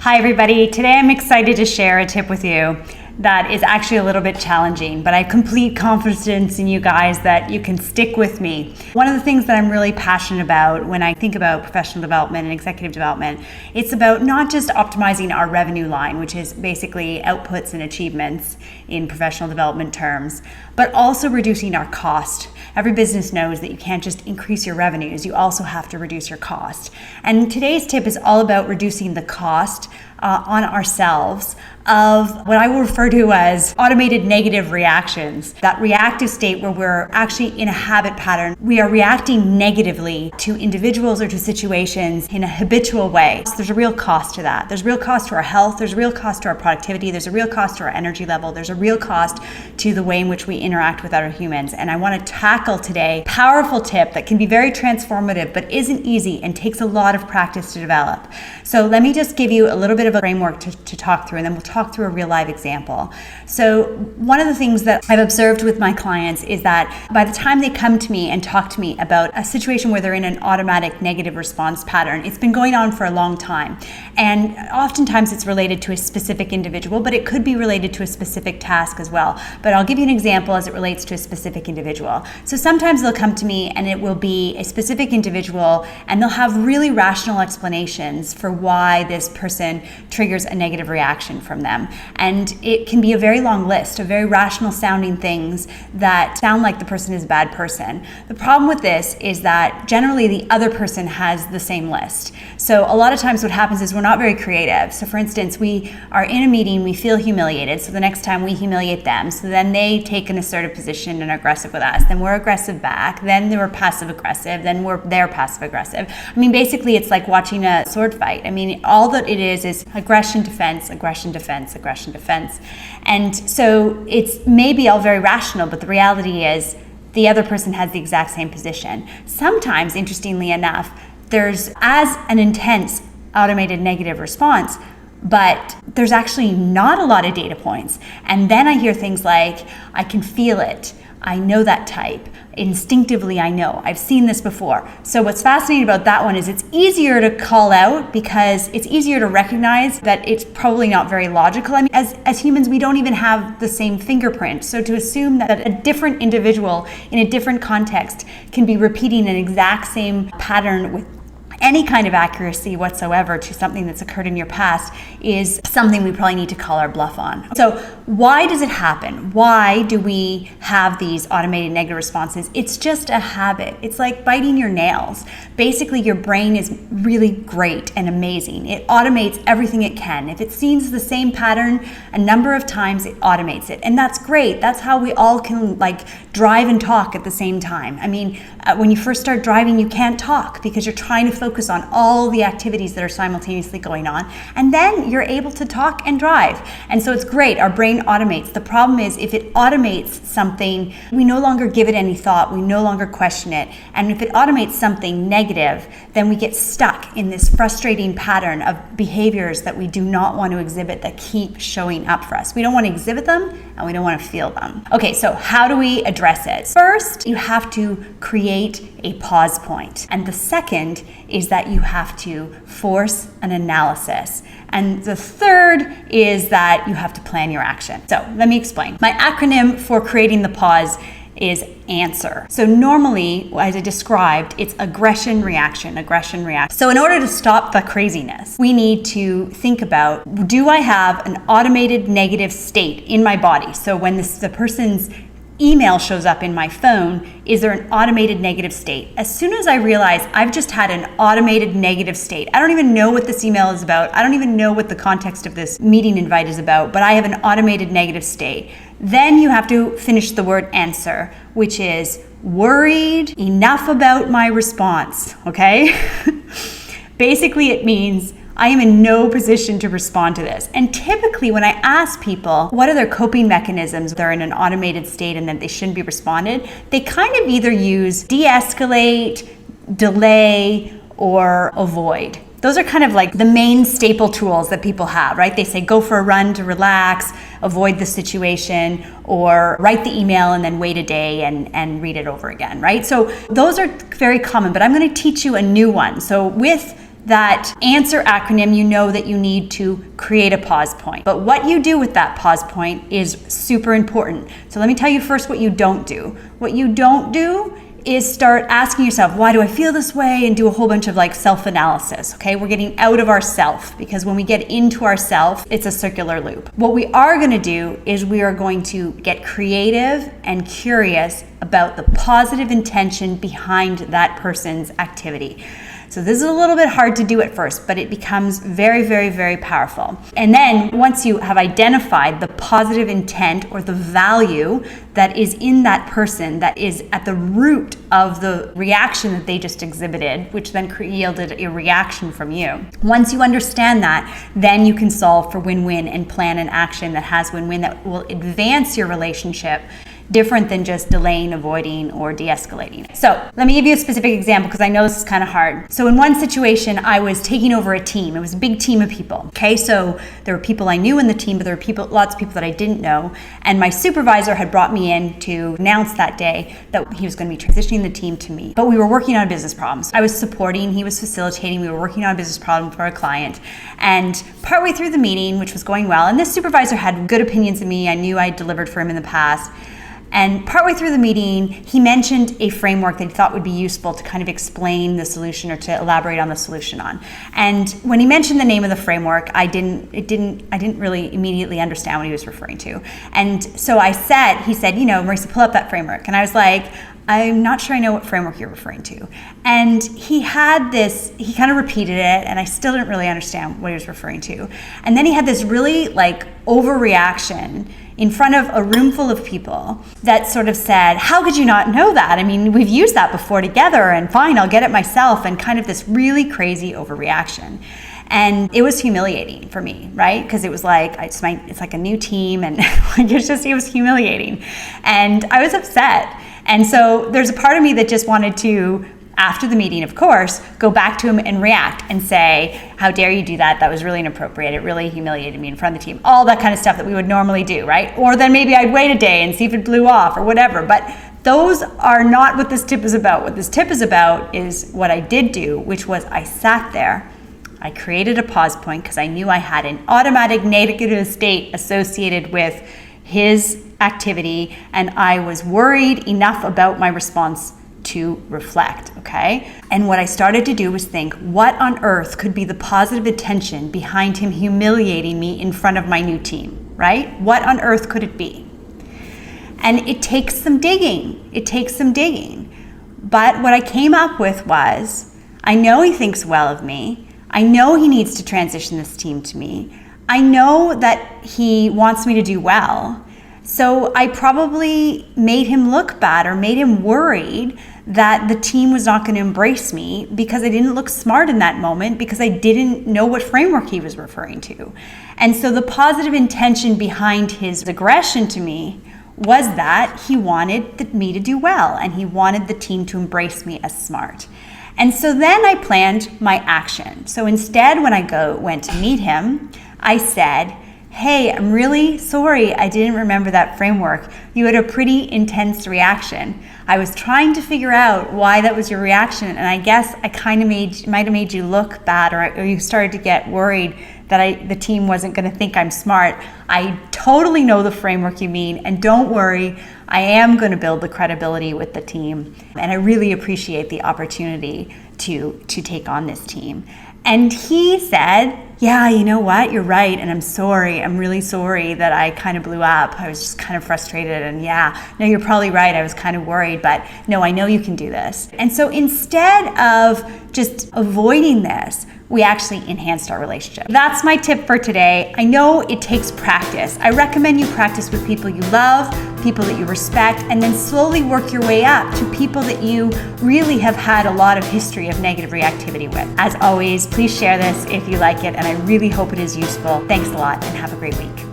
Hi everybody, today I'm excited to share a tip with you that is actually a little bit challenging, but I have complete confidence in you guys that you can stick with me. One of the things that I'm really passionate about when I think about professional development and executive development, it's about not just optimizing our revenue line, which is basically outputs and achievements in professional development terms, but also reducing our cost. Every business knows that you can't just increase your revenues, you also have to reduce your cost. And today's tip is all about reducing the cost on ourselves of what I will refer to as automated negative reactions. That reactive state where we're actually in a habit pattern. We are reacting negatively to individuals or to situations in a habitual way. So there's a real cost to that. There's a real cost to our health. There's a real cost to our productivity. There's a real cost to our energy level. There's a real cost to the way in which we interact with other humans. And I want to tackle today a powerful tip that can be very transformative, but isn't easy and takes a lot of practice to develop. So let me just give you a little bit of a framework to talk through, and then we'll talk through a real live example. So one of the things that I've observed with my clients is that by the time they come to me and talk to me about a situation where they're in an automatic negative response pattern, it's been going on for a long time. And oftentimes it's related to a specific individual, but it could be related to a specific task as well. But I'll give you an example as it relates to a specific individual. So sometimes they'll come to me and it will be a specific individual and they'll have really rational explanations for why this person triggers a negative reaction from them. And it can be a very long list of very rational sounding things that sound like the person is a bad person. The problem with this is that generally the other person has the same list. So a lot of times what happens is we're not very creative. So for instance, we are in a meeting, we feel humiliated. So the next time we humiliate them. So then they take an assertive position and are aggressive with us. Then we're aggressive back. Then they were passive aggressive. Then they're passive aggressive. I mean, basically it's like watching a sword fight. I mean, all that it is aggression, defense, aggression, defense, aggression, defense. And so it's maybe all very rational, but the reality is the other person has the exact same position. Sometimes, interestingly enough, there's as an intense automated negative response, but there's actually not a lot of data points. And then I hear things like, I can feel it. I know that type. Instinctively, I know. I've seen this before. So what's fascinating about that one is it's easier to call out because it's easier to recognize that it's probably not very logical. I mean, as humans, we don't even have the same fingerprint. So to assume that a different individual in a different context can be repeating an exact same pattern with any kind of accuracy whatsoever to something that's occurred in your past is something we probably need to call our bluff on. So why does it happen? Why do we have these automated negative responses? It's just a habit. It's like biting your nails. Basically, your brain is really great and amazing. It automates everything it can. If it sees the same pattern a number of times, it automates it. And that's great. That's how we all can drive and talk at the same time. I mean, when you first start driving, you can't talk because you're trying to focus on all the activities that are simultaneously going on, and then you're able to talk and drive. And so it's great, our brain automates. The problem is if it automates something, we no longer give it any thought, we no longer question it. And if it automates something negative, then we get stuck in this frustrating pattern of behaviors that we do not want to exhibit that keep showing up for us. We don't want to exhibit them and we don't want to feel them. Okay, so how do we address it? First, you have to create a pause point. And the second is that you have to force an analysis. And the third is that you have to plan your action. So let me explain. My acronym for creating the pause is ANSWER. So normally, as I described, it's aggression, reaction, aggression, reaction. So in order to stop the craziness, we need to think about, do I have an automated negative state in my body? So when the person's email shows up in my phone, is there an automated negative state? As soon as I realize I've just had an automated negative state, I don't even know what this email is about, I don't even know what the context of this meeting invite is about, but I have an automated negative state. Then you have to finish the word answer, which is worried enough about my response, okay? Basically it means I am in no position to respond to this. And typically when I ask people what are their coping mechanisms, they're in an automated state and that they shouldn't be responded, they kind of either use de-escalate, delay, or avoid. Those are kind of like the main staple tools that people have, right? They say go for a run to relax, avoid the situation, or write the email and then wait a day and read it over again, right? So those are very common, but I'm going to teach you a new one. So with that answer acronym, you know that you need to create a pause point. But what you do with that pause point is super important. So let me tell you first what you don't do. What you don't do is start asking yourself, why do I feel this way? And do a whole bunch of like self-analysis, okay? We're getting out of ourself, because when we get into ourself, it's a circular loop. What we are gonna do is we are going to get creative and curious about the positive intention behind that person's activity. So this is a little bit hard to do at first, but it becomes very, very, very powerful. And then once you have identified the positive intent or the value that is in that person, that is at the root of the reaction that they just exhibited, which then yielded a reaction from you. Once you understand that, then you can solve for win-win and plan an action that has win-win, that will advance your relationship, different than just delaying, avoiding, or de-escalating. So let me give you a specific example, because I know this is kind of hard. So in one situation, I was taking over a team. It was a big team of people. Okay, so there were people I knew in the team, but there were lots of people that I didn't know. And my supervisor had brought me in to announce that day that he was going to be transitioning the team to me. But we were working on business problems. I was supporting, he was facilitating. We were working on a business problem for a client. And partway through the meeting, which was going well, and this supervisor had good opinions of me. I knew I delivered for him in the past. And partway through the meeting, he mentioned a framework that he thought would be useful to kind of explain the solution, or to elaborate on the solution on. And when he mentioned the name of the framework, I didn't really immediately understand what he was referring to. And so he said, Marisa, pull up that framework. And I was like, I'm not sure I know what framework you're referring to. And he kind of repeated it, and I still didn't really understand what he was referring to. And then he had this really overreaction in front of a room full of people that sort of said, how could you not know that? I mean, we've used that before together, and fine, I'll get it myself, and kind of this really crazy overreaction. And it was humiliating for me, right? Because it was like, it's like a new team, and it was humiliating. And I was upset. And so there's a part of me that just wanted to, after the meeting, of course, go back to him and react and say, how dare you do that? That was really inappropriate. It really humiliated me in front of the team. All that kind of stuff that we would normally do, right? Or then maybe I'd wait a day and see if it blew off or whatever. But those are not what this tip is about. What this tip is about is what I did do, which was I sat there. I created a pause point because I knew I had an automatic negative state associated with his activity, and I was worried enough about my response to reflect, okay? And what I started to do was think, what on earth could be the positive intention behind him humiliating me in front of my new team, right? What on earth could it be? And it takes some digging. But what I came up with was, I know he thinks well of me. I know he needs to transition this team to me. I know that he wants me to do well. So I probably made him look bad, or made him worried that the team was not going to embrace me because I didn't look smart in that moment, because I didn't know what framework he was referring to. And so the positive intention behind his aggression to me was that he wanted me to do well, and he wanted the team to embrace me as smart. And so then I planned my action. So instead, when I went to meet him, I said, hey, I'm really sorry I didn't remember that framework. You had a pretty intense reaction. I was trying to figure out why that was your reaction, and I guess I kind of might have made you look bad, or you started to get worried that the team wasn't going to think I'm smart. I totally know the framework you mean, and don't worry, I am going to build the credibility with the team, and I really appreciate the opportunity to take on this team. And he said, yeah, you know what? You're right. And I'm sorry. I'm really sorry that I kind of blew up. I was just kind of frustrated. And yeah, no, you're probably right. I was kind of worried, but no, I know you can do this. And so instead of just avoiding this, we actually enhanced our relationship. That's my tip for today. I know it takes practice. I recommend you practice with people you love, people that you respect, and then slowly work your way up to people that you really have had a lot of history of negative reactivity with. As always, please share this if you like it, and I really hope it is useful. Thanks a lot, and have a great week.